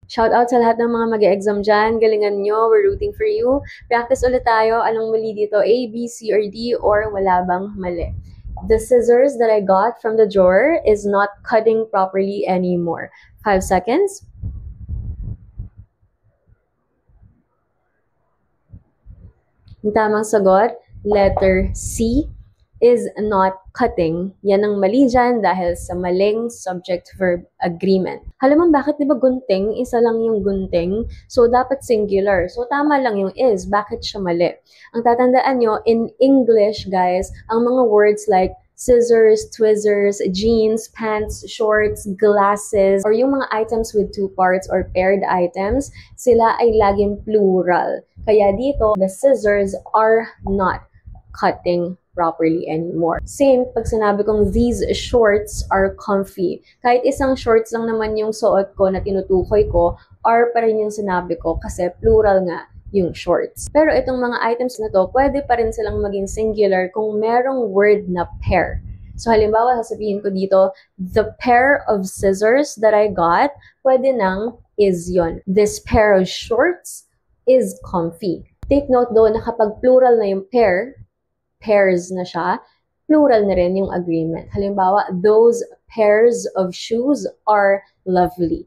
Shout out sa lahat ng mga mag-e-exam dyan. Galingan nyo. We're rooting for you. Practice ulit tayo. Anong mali dito? A, B, C, or D? Or wala bang mali? The scissors that I got from the drawer is not cutting properly anymore. 5 seconds. Ang tamang sagot, letter C, is not cutting. Yan ang mali dyan dahil sa maling subject-verb agreement. Alam mo bakit, di ba gunting? Isa lang yung gunting. So, dapat singular. So, tama lang yung is. Bakit siya mali? Ang tatandaan nyo, in English, guys, ang mga words like scissors, tweezers, jeans, pants, shorts, glasses, or yung mga items with two parts or paired items, sila ay laging plural. Kaya dito, the scissors are not cutting properly anymore. Same pag sinabi kong these shorts are comfy. Kahit isang shorts lang naman yung suot ko na tinutukoy ko, are pa rin yung sinabi ko kasi plural nga yung shorts. Pero itong mga items na to, pwede pa rin silang maging singular kung merong word na pair. So halimbawa, sasabihin ko dito, the pair of scissors that I got, pwede nang is yon. This pair of shorts is comfy. Take note though na kapag plural na yung pair, pairs na siya, plural na rin yung agreement. Halimbawa, those pairs of shoes are lovely.